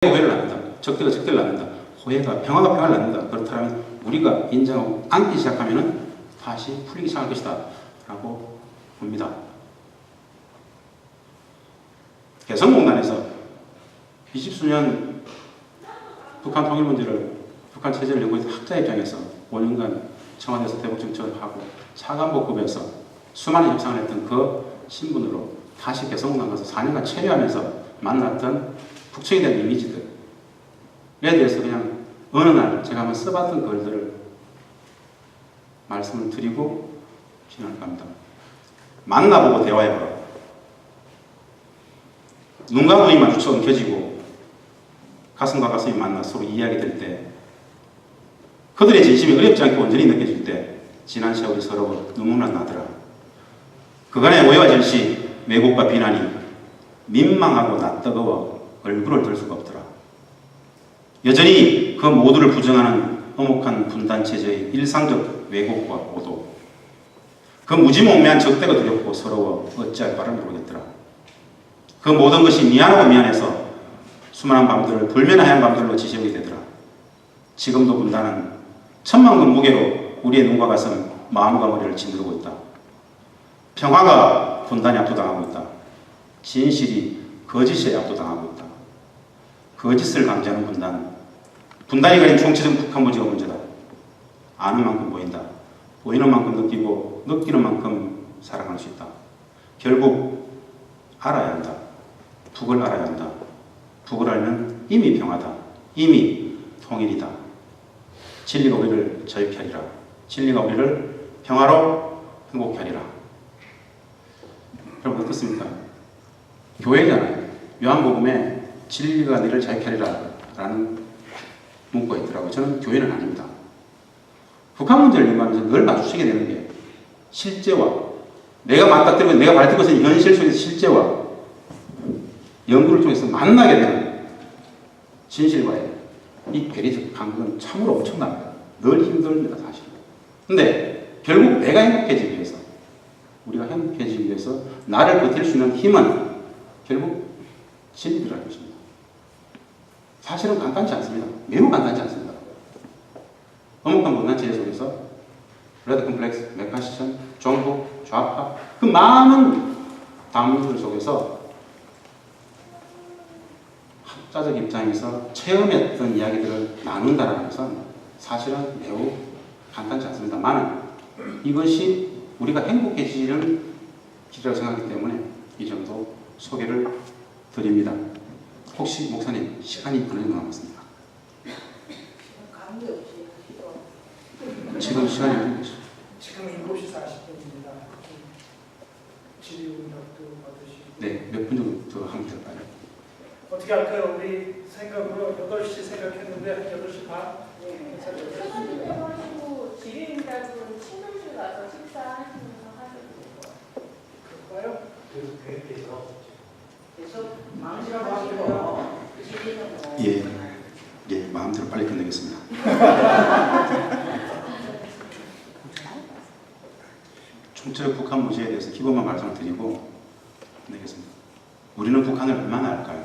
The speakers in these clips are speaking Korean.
호해를 낳는다. 적대가 적대를 낳는다. 호해가 평화가 평화를 낳는다. 그렇다면 우리가 인정하고 안기 시작하면 다시 풀리기 시작할 것이다. 라고 봅니다. 개성공단에서 20수년 북한 통일 문제를, 북한 체제를 연구했던 학자 입장에서 5년간 청와대에서 대북 정책을 하고 차관복급에서 수많은 협상을 했던 그 신분으로 다시 개성공단 가서 4년간 체류하면서 만났던 북측에 대한 이미지들에 대해서 그냥 어느 날 제가 한번 써봤던 글들을 말씀을 드리고 진행할까 합니다. 만나보고 대화해보라. 눈과 눈이 마주쳐 엉켜지고 가슴과 가슴이 만나 서로 이야기 될 때 그들의 진심이 어렵지 않게 온전히 느껴질 때 지난 세월이 서러워 눈물만 나더라. 그간의 오해와 절시, 왜곡과 비난이 민망하고 낯뜨거워 얼굴을 들 수가 없더라. 여전히 그 모두를 부정하는 엄혹한 분단체제의 일상적 왜곡과 오도, 그 무지몽매한 적대가 두렵고 서러워 어찌할 바를 모르겠더라. 그 모든 것이 미안하고 미안해서 수많은 밤들을 불면의 하얀 밤들로 지새우게 되더라. 지금도 분단은 천만금 무게로 우리의 눈과 가슴, 마음과 머리를 짓누르고 있다. 평화가 분단에 압도당하고 있다. 진실이 거짓에 압도당하고 있다. 거짓을 강제하는 분단, 분단이 가진 총체적 북한 문제가 문제다. 아는 만큼 보인다. 보이는 만큼 느끼고 느끼는 만큼 사랑할 수 있다. 결국 알아야 한다. 북을 알아야 한다. 북을 알면 이미 평화다. 이미 통일이다. 진리가 우리를 자유케 하리라. 진리가 우리를 평화로 행복케 하리라. 여러분 어떻습니까? 교회잖아요. 요한복음에 진리가 너를 자유케 하리라 라는 문구가 있더라고요. 저는 교회는 아닙니다. 북한 문제를 연구하면서 늘 마주치게 되는 게 실제와 내가 맞닥뜨리고 내가 밝히고 있는 현실 속에서 실제와 연구를 통해서 만나게 되는 진실과의 이 괴리적 간극은 참으로 엄청납니다. 늘 힘듭니다, 사실. 근데 결국 내가 행복해지기 위해서, 우리가 행복해지기 위해서 나를 버틸 수 있는 힘은 결국 진리라는 것입니다. 사실은 간단치 않습니다. 매우 간단치 않습니다. 엄혹한 분단체제 속에서 레드 컴플렉스, 메카시즘, 종북, 좌파, 그 많은 담론들 속에서 학자적 입장에서 체험했던 이야기들을 나눈다는 것은 사실은 매우 간단치 않습니다만 이것이 우리가 행복해지는 길이라고 생각하기 때문에 이 정도 소개를 드립니다. 혹시 목사님 시간이 어느 정도 남았습니까? 지금 시간이 어떻게 되죠? 지금 7시 40분입니다. 질의응답도 받으시고. 네, 몇 분 정도 더 하면 될까요? 어떻게 할까요? 우리 생각으로 8시 생각했는데 한 8시 반? 네. 해가지고 질의응답은 침실실 가서 식사하시면서 하셔도 될 것 같아요. 그럴까요? 그래서 계획해서 계속 마음대로 하시고 예, 예, 마음대로 빨리 끝내겠습니다. 총체적 북한 문제에 대해서 기본만 말씀을 드리고 끝내겠습니다. 우리는 북한을 얼마나 알까요?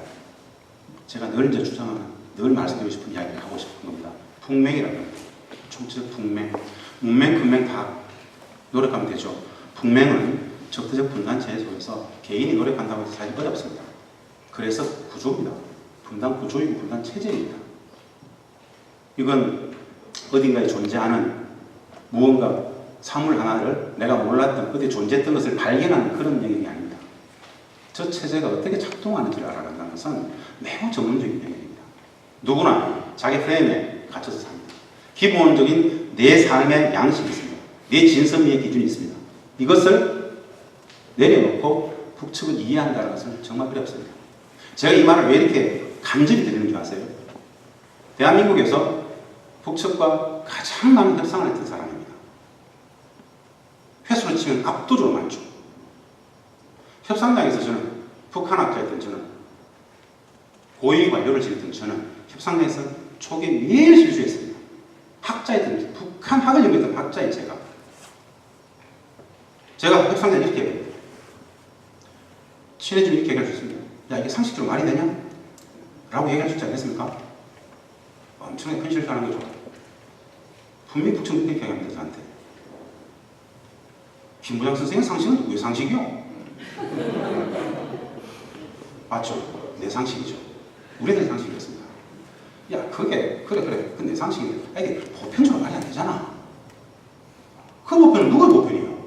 제가 늘 이제 주장하는, 늘 말씀드리고 싶은 이야기를 하고 싶은 겁니다. 북맹이라고 합니다. 총체적 북맹, 문맹, 금맹 다 노력하면 되죠. 북맹은 적대적 분단체제 속에서 개인이 노력한다고 해서 사실 어렵습니다. 그래서 구조입니다. 분단 구조이고 분단 체제입니다. 이건 어딘가에 존재하는 무언가 사물 하나를 내가 몰랐던 어디 존재했던 것을 발견하는 그런 영역이 아닙니다. 저 체제가 어떻게 작동하는지를 알아간다는 것은 매우 전문적인 영역입니다. 누구나 자기 프레임에 갇혀서 삽니다. 기본적인 내 삶의 양식이 있습니다. 내 진선미의 기준이 있습니다. 이것을 내려놓고 북측을 이해한다는 것은 정말 어렵습니다. 제가 이 말을 왜 이렇게 간절히 드리는 줄 아세요? 대한민국에서 북측과 가장 많은 협상을 했던 사람입니다. 횟수로 치면 압도적으로 많죠. 협상장에서 저는 북한학자였던 저는 고위 관료를 지냈던 저는 협상장에서 초기에 매일 실수했습니다. 학자였던 북한 학을 연구했던 학자인 제가 협상장에 이렇게 얘기합니다. 친해지면 이렇게 얘기할 수 있습니다. 야, 이게 상식적으로 말이 되냐? 라고 얘기할 수 있지 않겠습니까? 엄청나게 큰 실수하는 거죠. 분명히 북측 그렇게 얘기합니다, 저한테. 김부장 선생의 상식은 누구의 상식이요? 맞죠? 내 상식이죠. 우리들 상식이었습니다. 야, 그게, 그래. 그 내 상식인데. 아, 이게 보편적으로 말이 안 되잖아. 그 보편은 누구의 보편이에요?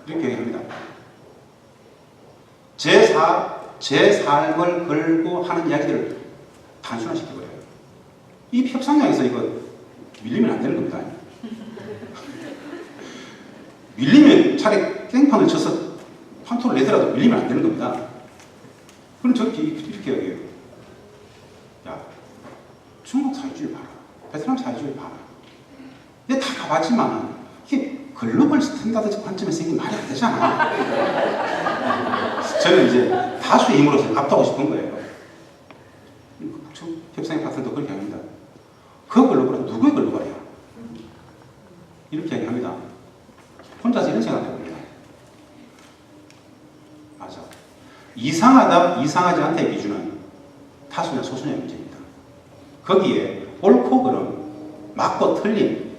이렇게 얘기합니다. 제 삶을 걸고 하는 이야기들을 단순화시켜버려요. 이 협상장에서 이거 밀리면 안 되는 겁니다. 밀리면 차라리 깽판을 쳐서 판토를 내더라도 밀리면 안 되는 겁니다. 그럼 저렇게 이렇게 얘기해요. 야, 중국 사회주의 봐라. 베트남 사회주의 봐라. 내가 다 가봤지만 이게 글로벌 스탠다드 관점에서 이게 말이 안 되잖아. 저는 이제 다수의 힘으로서 압도하고 싶은 거예요. 북측 협상의 파트너도 그렇게 합니다. 그 글로벌은 누구의 글로벌이야? 이렇게 얘기합니다. 혼자서 이런 생각을 해봅니다. 맞아. 이상하다, 이상하지 않다의 기준은 다수냐 소수냐의 문제입니다. 거기에 옳고 그름, 맞고 틀림,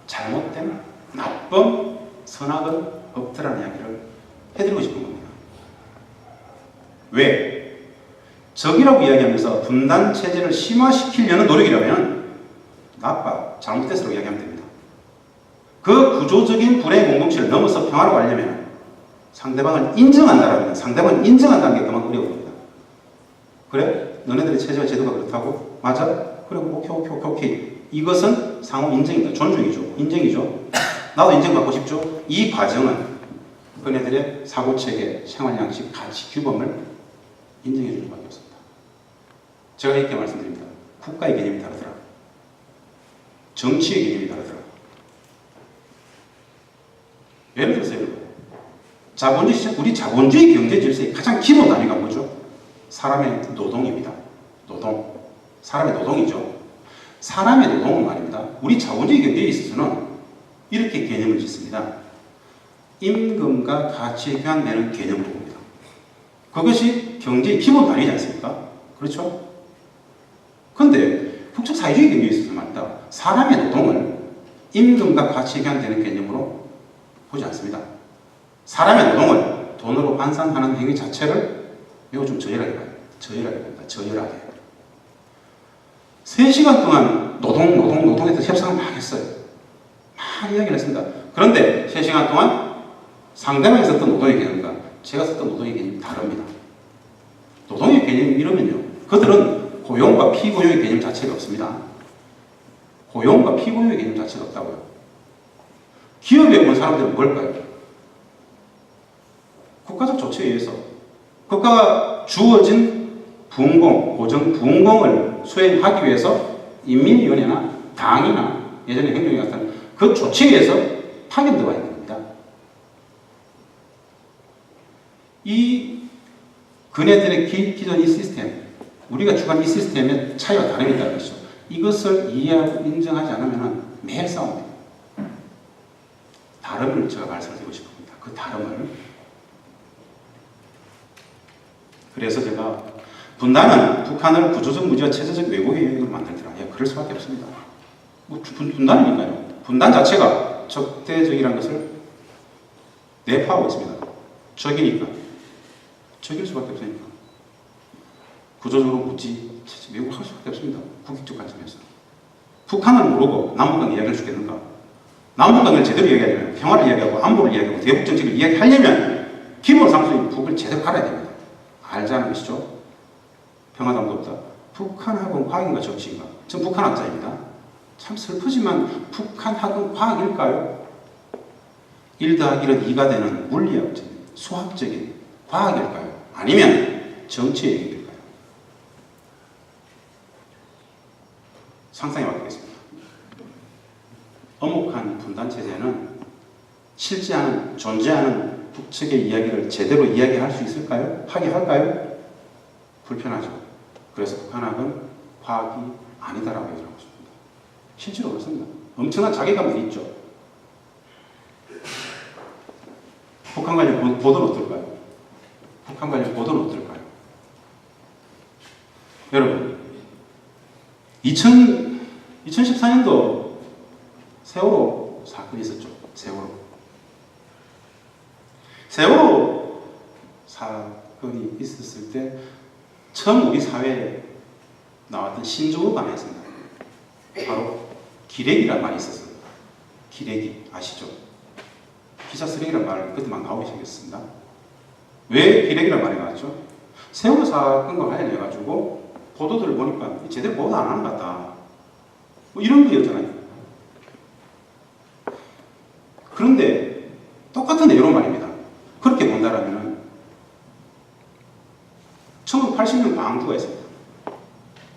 잘못된, 나쁨, 선악은 없더라는 이야기를 해드리고 싶은 겁니다. 왜? 적이라고 이야기하면서 분단 체제를 심화시키려는 노력이라면 나빠, 잘못됐으라고 이야기하면 됩니다. 그 구조적인 불의 공동체를 넘어서 평화로 가려면 상대방을 인정한다라면 상대방을 인정한다는 게 그만큼 어려운 겁니다. 그래? 너네들의 체제와 제도가 그렇다고? 맞아? 그래, 오케이. 이것은 상호 인정입니다. 존중이죠. 인정이죠. 나도 인정받고 싶죠. 이 과정은 그네들의 사고체계, 생활양식, 가치, 규범을 인정해 주는 수밖에 없습니다. 제가 이렇게 말씀드립니다. 국가의 개념이 다르더라. 정치의 개념이 다르더라. 예를 들어서 우리 자본주의 경제 질서의 가장 기본 단위가 뭐죠? 사람의 노동입니다. 노동. 사람의 노동이죠. 사람의 노동은 말입니다. 우리 자본주의 경제에 있어서는 이렇게 개념을 짓습니다. 임금과 가치에 교환되는 개념으로 봅니다. 그것이 경제의 기본 단위지 않습니까? 그렇죠? 그런데 북측 사회주의 경제에 있어서 말입니다. 사람의 노동을 임금과 가치에 교환되는 개념으로 보지 않습니다. 사람의 노동을 돈으로 환산하는 행위 자체를 매우 좀 저열하게 봐요. 저열하게. 3시간 동안 노동에서 협상을 막 했어요. 막 이야기를 했습니다. 그런데 3시간 동안 상대방이 썼던 노동의 개념과 제가 썼던 노동의 개념이 다릅니다. 노동의 개념이 이러면요. 그들은 고용과 피고용의 개념 자체가 없습니다. 고용과 피고용의 개념 자체가 없다고요. 기업에 온 사람들은 뭘까요? 국가적 조치에 의해서 국가가 주어진 분공, 고정 분공을 수행하기 위해서 인민위원회나 당이나 예전에 행정위 같은 그 조치에 의해서 파견되어 있는 겁니다. 이 그네들의 기존 이 시스템, 우리가 추구하는 이 시스템의 차이와 다름이 있다는 것이죠. 이것을 이해하고 인정하지 않으면 매일 싸웁니다. 다름을 제가 말씀드리고 싶습니다. 그 다름을. 그래서 제가 분단은 북한을 구조적 무지와 체제적 왜곡의 영역으로 만들더라. 그럴 수밖에 없습니다. 뭐 분단이니까요. 분단 자체가 적대적이라는 것을 내포하고 있습니다. 적이니까. 적일 수밖에 없으니까. 구조적으로 무지, 체제 왜곡할 수밖에 없습니다. 국익적 관점에서. 북한을 모르고 남북관계 이야기할 수 있겠는가? 남북관계를 제대로 이야기하려면 평화를 이야기하고 안보를 이야기하고 대북 정책을 이야기하려면 기본 상수인 북을 제대로 갈아야 됩니다. 알자는 것이죠. 평화담도 없다. 북한학은 과학인가 정치인가? 전 북한학자입니다. 참 슬프지만 북한학은 과학일까요? 1 더하기 1은 2가 되는 물리학적, 수학적인 과학일까요? 아니면 정치의 얘기일까요? 상상해 보겠습니다. 엄혹한 분단체제는 실제하는, 존재하는 북측의 이야기를 제대로 이야기할 수 있을까요? 하게 할까요? 불편하죠. 그래서 북한학은 과학이 아니다라고 얘기하고 있습니다. 실제로 그렇습니다. 엄청난 자괴감이 있죠. 북한 관련 보도는 어떨까요? 북한 관련 보도는 어떨까요? 여러분, 2014년도 세월호 사건이 있었죠. 세월호 사건이 있었을 때 처음 우리 사회에 나왔던 신조어가 하나 있습니다. 바로 기레기란 말이 있었어요. 기레기 아시죠? 기사 쓰레기란 말 그때 막 나오기 시작했습니다. 왜 기레기란 말이 나왔죠? 세월호 사건과 관련해가지고 보도들을 보니까 제대로 보도 안 하는 것 같다. 뭐 이런 거였잖아요. 그런데 똑같은 내용 말입니다. 그렇게 본다라면 1980년 광주가 있습니다.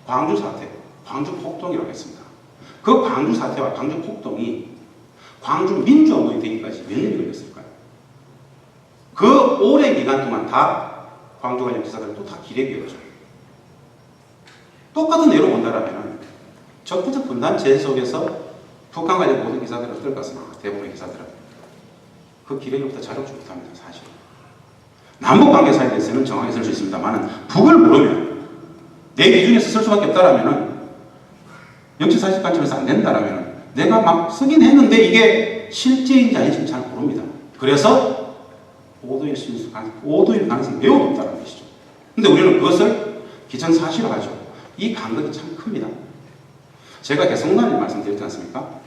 광주 사태, 광주 폭동이라고 했습니다. 그 광주 사태와 광주 폭동이 광주 민주운동이 되기까지 몇 년이 걸렸을까요? 그 오랜 기간 동안 다 광주 관련 기사들은 또 다 기레기였죠. 똑같은 예로 본다라면 적부적 분단 체제 속에서 북한 관련 모든 기사들은 어떨 것 같습니까? 대부분의 기사들은 그 기레기부터 자족지 못합니다. 사실 남북 관계 사이에 대해서는 정확히 쓸 수 있습니다만 북을 모르면 내 기준에서 쓸 수밖에 없다라면 역지사실 관점에서 안 된다라면 내가 막 쓰긴 했는데 이게 실제인지 아닌지 잘 모릅니다. 그래서 오도일 가능성이 매우 높다는 것이죠. 근데 우리는 그것을 기정사실화하죠. 이 간극이 참 큽니다. 제가 개성공단을 말씀드렸지 않습니까?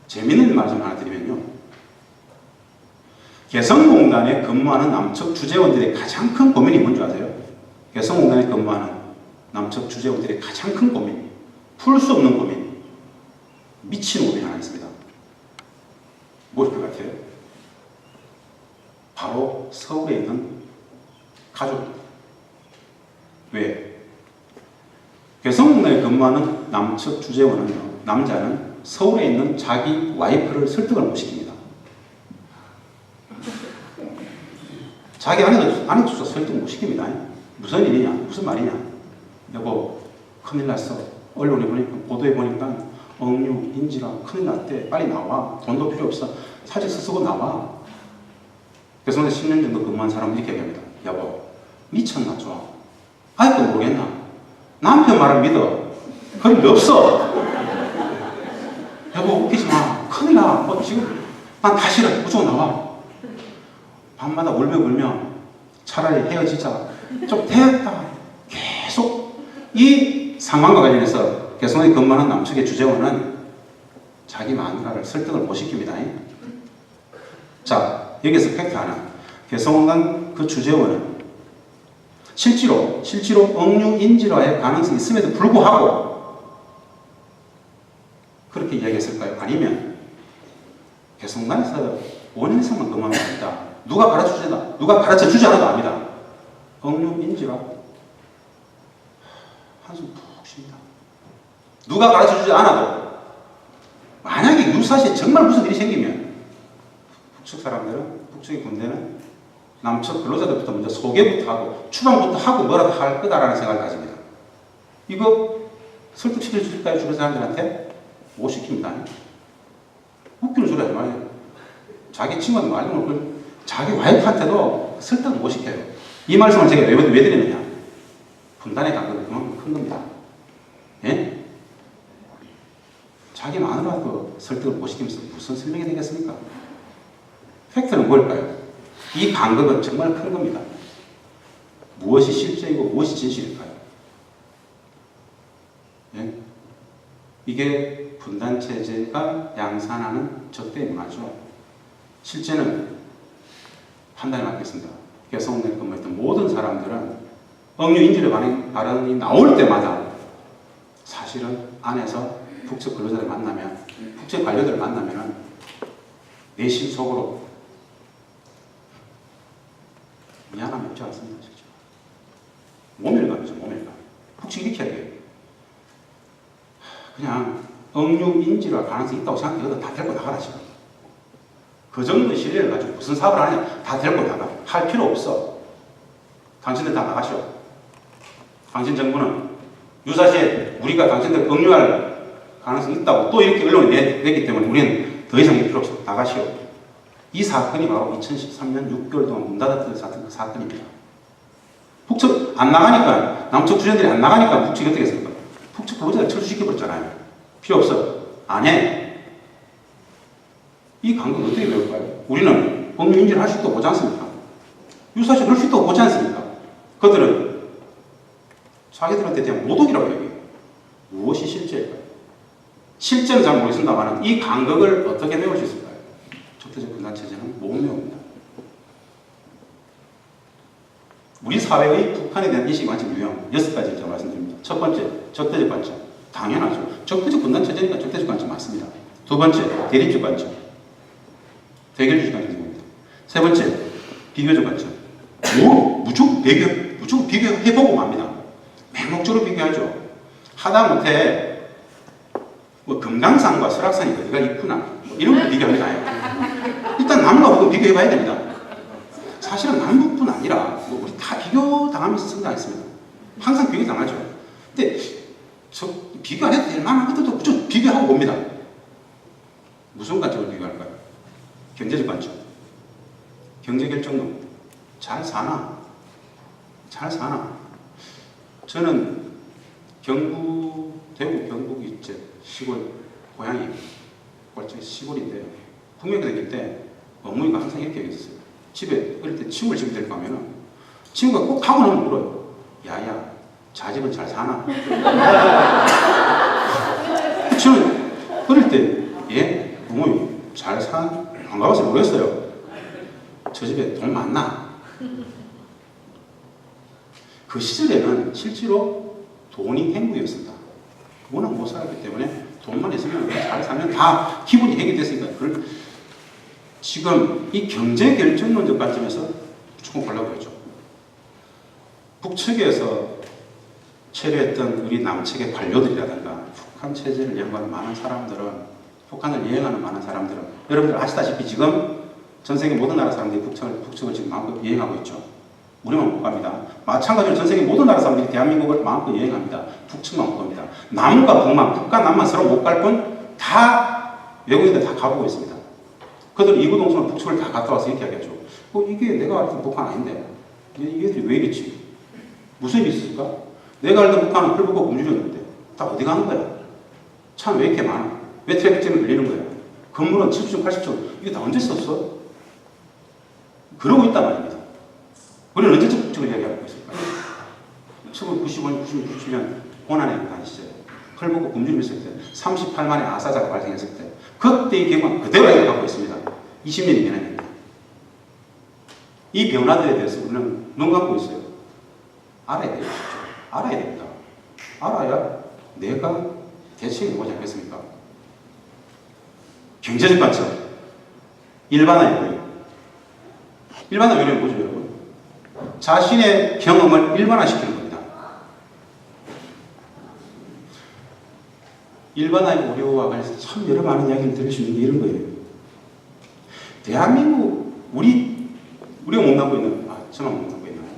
재밌는 말씀 하나 드리면요. 개성공단에 근무하는 남측 주재원들의 가장 큰 고민이 뭔지 아세요? 개성공단에 근무하는 남측 주재원들의 가장 큰 고민, 풀 수 없는 고민, 미치는 고민이 하나 있습니다. 무엇일 것 같아요? 바로 서울에 있는 가족입니다. 왜? 개성공단에 근무하는 남측 주재원은요, 남자는 서울에 있는 자기 와이프를 설득을 못 시킵니다. 자기 아내조차 설득 못 시킵니다. 무슨 일이냐? 무슨 말이냐? 여보, 큰일 났어. 언론에 보니까, 보도에 보니까 억류, 인지라 큰일 났대. 빨리 나와. 돈도 필요 없어. 사직서 쓰고 나와. 개성공단 10년 정도 근무한 사람은 이렇게 얘기합니다. 여보, 미쳤나 좀. 아직도 모르겠나? 남편 말을 믿어. 그런 게 없어. 여보, 웃기지 마. 큰일 나. 뭐 지금 난 다 싫어. 무조건 나와. 밤마다 울며 차라리 헤어지자. 좀 됐다. 계속 이 상황과 관련해서 개성에 근무하는 남측의 주재원은 자기 마누라를 설득을 못 시킵니다. 자, 여기서 팩트 하나. 개성공단 그 주재원은 실제로 억류 인질화의 가능성이 있음에도 불구하고 그렇게 이야기했을까요? 아니면 개성공단에서 5년 이상만 근무하면 됩니다. 누가 가르쳐 주지 않아도 압니다. 억류 인질화 한숨 푹 쉽니다. 누가 가르쳐 주지 않아도 만약에 유사시에 정말 무슨 일이 생기면 북측의 군대는 남측 근로자들부터 먼저 소개부터 하고 추방부터 하고 뭐라도 할 거다라는 생각을 가집니다. 이거 설득시켜 줄까요? 주변 사람들한테? 못 시킵니다. 웃기는 소리 하지 마요. 자기 친구한테 말도 못하고 자기 와이프한테도 설득을 못 시켜요. 이 말씀을 제가 왜 드리느냐? 분단의 간격이 그만큼 큰 겁니다. 예? 자기 마누라도 설득을 못 시키면서 무슨 설명이 되겠습니까? 팩트는 뭘까요? 이 간격은 정말 큰 겁니다. 무엇이 실제이고 무엇이 진실일까요? 예? 이게 분단체제가 양산하는 적대 문화죠. 실제는 판단에 맡겼습니다. 개성공단에 근무했던 모든 사람들은 억류 인질의 발언이 나올 때마다 사실은 안에서 북측 근로자를 만나면, 북측 관료들을 만나면 내심 속으로 미안함이 없지 않습니다. 실제. 모멸감이죠, 모멸감. 북측 이렇게 해야 그냥 억류 인질화 가능성이 있다고 생각해도 다 데리고 나가라 지금. 그 정도의 신뢰를 가지고 무슨 사업을 하냐? 다 데리고 나가. 할 필요 없어. 당신들 다 나가시오. 당신 정부는 유사시에 우리가 당신들 억류할 가능성이 있다고 또 이렇게 언론에 냈기 때문에 우리는 더 이상 일 필요 없어. 나가시오. 이 사건이 바로 2013년 6개월 동안 문 닫았던 사건입니다. 북측 안 나가니까, 남측 주전들이 안 나가니까 북측이 어떻게 했을까? 북측 그거자를 철수시켜버렸잖아요. 필요 없어. 안 해. 이 간격을 어떻게 배울까요? 우리는 법률인지를 할 수 있다고 보지 않습니까? 유사시 할 수 있다고 보지 않습니까? 그들은 자기들한테 대한 모독이라고 얘기해요. 무엇이 실제일까요? 실제는 잘 모르겠습니다만 이 간격을 어떻게 배울 수 있을까요? 적대적 분단체제는 못 배웁니다. 우리 사회의 북한에 대한 인식관점 유형 6가지 제가 말씀드립니다. 첫 번째, 적대적 관점. 당연하죠. 적대적 분단체제니까 적대적 관점 맞습니다. 두 번째, 대립적 관점. 대결주의 관점입니다. 세 번째, 비교적 관점. 무조건 비교해보고 맙니다. 맹목적으로 비교하죠. 하다못해 뭐 금강산과 설악산이 어디가 있구나 뭐 이런 거 비교합니다. 일단 남과 북은 비교해봐야 됩니다. 사실은 남북뿐 아니라 뭐 우리 다 비교당하면서 성장했습니다. 항상 비교당하죠. 근데 비교 안 해도 될 만한 것들도 무조건 비교하고 봅니다. 무슨 관점을 비교할까요? 경제적 관점. 경제결정론. 잘 사나? 잘 사나? 저는 대구 경북이 제 시골 고향이 시골인데요. 북녘에 다닐 때 어머니가 항상 이렇게 얘기했어요. 집에 어릴 때 친구를 집에 데리고 가면은 친구가 꼭 가고 나면 물어요. 야야, 자집은 잘 사나? 저는 어릴 때 예? 어머니 잘 안 가봐서 모르겠어요. 저 집에 돈 많나? 그 시절에는 실제로 돈이 행복이었습니다. 워낙 못 살았기 때문에 돈만 있으면 잘 살면 다 기분이 해결됐으니까 그걸 지금 이 경제 결정론적 관점에서 무조건 보려고 했죠. 북측에서 체류했던 우리 남측의 관료들이라든가 북한 체제를 연구하는 많은 사람들은 북한을 여행하는 많은 사람들은 여러분들 아시다시피 지금 전 세계 모든 나라 사람들이 북측을 지금 마음껏 여행하고 있죠. 우리만 못 갑니다. 마찬가지로 전 세계 모든 나라 사람들이 대한민국을 마음껏 여행합니다. 북측만 못 갑니다. 남과 북만, 북과 남만 서로 못 갈 뿐 다 외국인들 다 가보고 있습니다. 그들 이구동성은 북측을 다 갔다 와서 이렇게 하겠죠. 이게 내가 알던 북한 아닌데 이게들이 왜 이랬지? 무슨 일이 있을까? 내가 알던 북한은 펄벗고 굶주렸는데 다 어디 가는 거야? 참 왜 이렇게 많아? 왜 트래픽점이 걸리는 거야? 건물은 70층, 80층 이게 다 언제 썼어? 그러고 있단 말입니다. 우리는 언제적 북측을 이야기하고 있을까요? 1995년, 97년 고난의 당시에 펄벗고 굶주렸을 때 38만의 아사자가 발생했을 때 그때의 경우는 그대로 해석하고 있습니다. 20년이 지났는데 이 변화들에 대해서 우리는 눈 감고 있어요. 알아야 되겠죠. 알아야 됩니다. 알아야 내가 대책을 보지 않겠습니까? 경제적 관점. 일반화의 원리. 일반화 원리는 뭐죠, 여러분? 자신의 경험을 일반화시키는 겁니다. 일반화의 오류와 관련해서 참 여러 많은 이야기를 들을 수 있는 게 이런 거예요. 대한민국, 우리가 못나고 있는, 저만 못나고 있나요?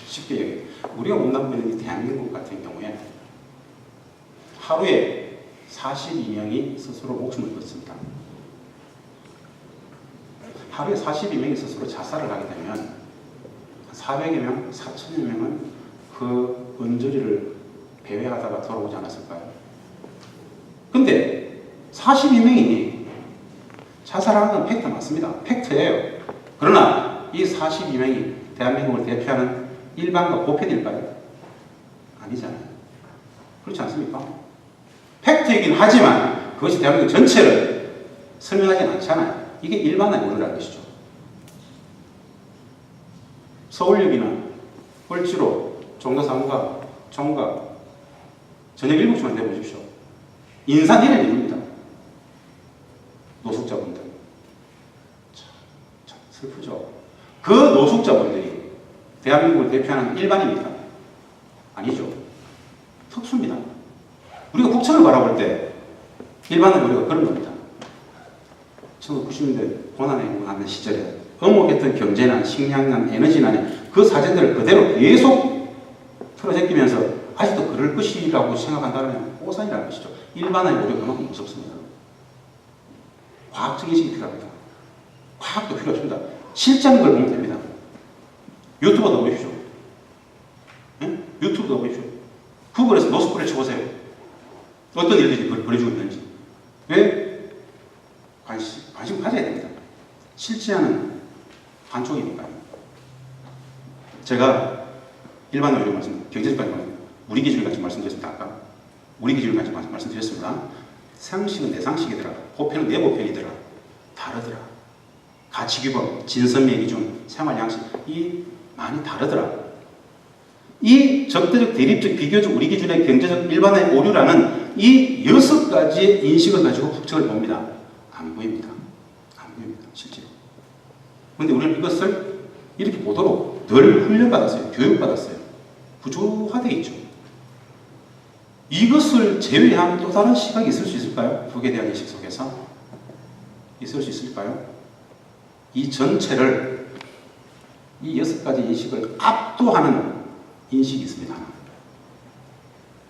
쉽게 얘기해요. 우리가 못나고 있는 이 대한민국 같은 경우에 하루에 42명이 스스로 목숨을 끊습니다. 하루에 42명이 스스로 자살을 하게 되면 400여 명, 4천여 명은 그 언저리를 배회하다가 돌아오지 않았을까요? 근데 42명이 자살하는 건 팩트 맞습니다. 팩트예요. 그러나 이 42명이 대한민국을 대표하는 일반과 보편일까요? 아니잖아요. 그렇지 않습니까? 팩트이긴 하지만 그것이 대한민국 전체를 설명하지 않잖아요. 이게 일반화의 원리라는 것이죠. 서울역이나 을지로, 종로상가, 종각 저녁 7시만 돼보십시오. 인산이를 이룹니다. 노숙자분들. 참 슬프죠. 그 노숙자분들이 대한민국을 대표하는 일반입니까? 아니죠. 특수입니다. 우리가 북측을 바라볼 때 일반은 우리가 그런 겁니다. 1990년대 고난의 하는 시절에 엄혹했던 경제난, 식량난, 에너지난의 그 사진들을 그대로 계속 틀어제끼면서 아직도 그럴 것이라고 생각한다면 오산이라는 것이죠. 일반의 오류가 그만큼 무섭습니다. 과학적 인식이 필요합니다. 과학도 필요 없습니다. 실제하는 걸 보면 됩니다. 유튜브도 보십시오. 예? 유튜브도 보십시오. 구글에서 노스프레 쳐보세요. 어떤 일들이 벌어지고 있는지. 왜? 관심 가져야 됩니다. 실제하는 한쪽이니까요. 제가 일반적으로 경제적까지 우리 기준까지 말씀드렸습니다. 아까 우리 기준까지 말씀드렸습니다. 상식은 내 상식이더라. 보편은 내 보편이더라. 다르더라. 가치규범, 진선미의 기준, 생활양식 이 많이 다르더라. 이 적대적, 대립적, 비교적 우리 기준의 경제적 일반의 오류라는 이 6가지의 인식을 가지고 국책을 봅니다. 안 보입니다. 안 보입니다. 실제로. 그런데 우리는 이것을 이렇게 보도록 늘 훈련받았어요. 교육받았어요. 구조화되어 있죠. 이것을 제외한 또 다른 시각이 있을 수 있을까요? 북에 대한 인식 속에서 있을 수 있을까요? 이 전체를 이 6가지 인식을 압도하는 인식이 있습니다.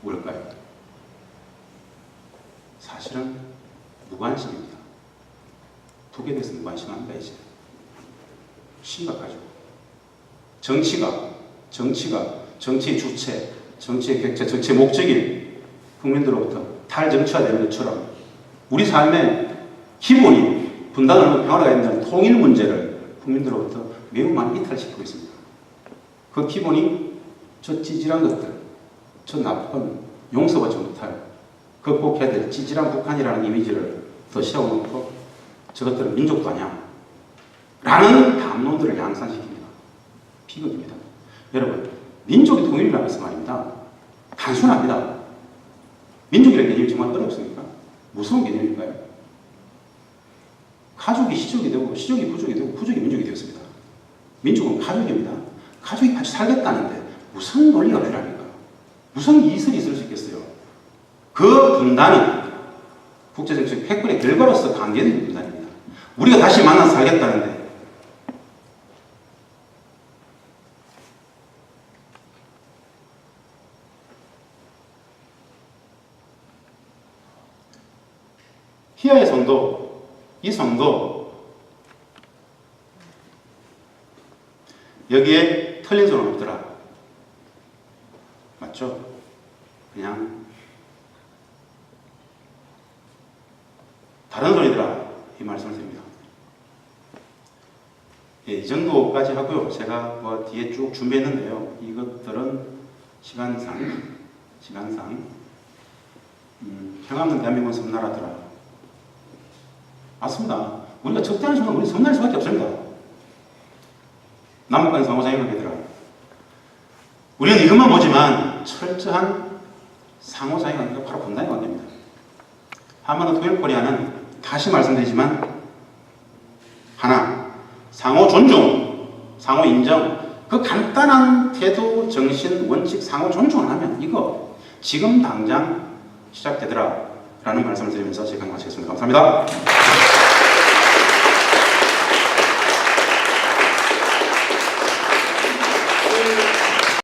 뭘까요? 사실은 무관심입니다. 북에 대해서 무관심합니다. 이제 심각하죠. 정치의 주체, 정치의 객체, 정치의 목적이 국민들로부터 탈정치화되는 것처럼 우리 삶의 기본이 분단을 평화가 있는 통일 문제를 국민들로부터 매우 많이 이탈시키고 있습니다. 그 기본이 저 찌질한 것들, 저 나쁜 용서받지 못할 극복해야 될 찌질한 북한이라는 이미지를 더 세워놓고 저것들은 민족도 아니야 라는 담론들을 양산시킵니다. 비극입니다. 여러분, 민족의 통일이라고 해서 말입니다. 단순합니다. 민족이라는 개념이 정말 어렵습니까? 무서운 개념일까요? 가족이 시족이 되고 시족이 부족이 되고 부족이 민족이 되었습니다. 민족은 가족입니다. 가족이 같이 살겠다는데 무슨 논리가 필요합니까? 무슨 이설이 있을 수 있겠어요? 그 분단은 국제정치적 패권의 결과로서 강제된 분단입니다. 우리가 다시 만나서 살겠다는데 희야의 성도, 이 성도 여기에 틀린 소리는 없더라. 맞죠? 그냥 다른 소리더라. 이 말씀을 드립니다. 예, 이 정도까지 하고요. 제가 뭐 뒤에 쭉 준비했는데요. 이것들은 시간상 평화는 대한민국은 섬나라더라. 맞습니다. 우리가 적대하는 순간 우리 섬날 수밖에 없습니다. 남북간 상호작용하게더라. 우리는 이것만 보지만 철저한 상호작용 관계가 바로 분단의 관계입니다. 한반도 통일 코리아는 다시 말씀드리지만 하나, 상호 존중, 상호 인정, 그 간단한 태도, 정신, 원칙, 상호 존중을 하면 이거 지금 당장 시작되더라 라는 말씀을 드리면서 제 강의 마치겠습니다. 감사합니다.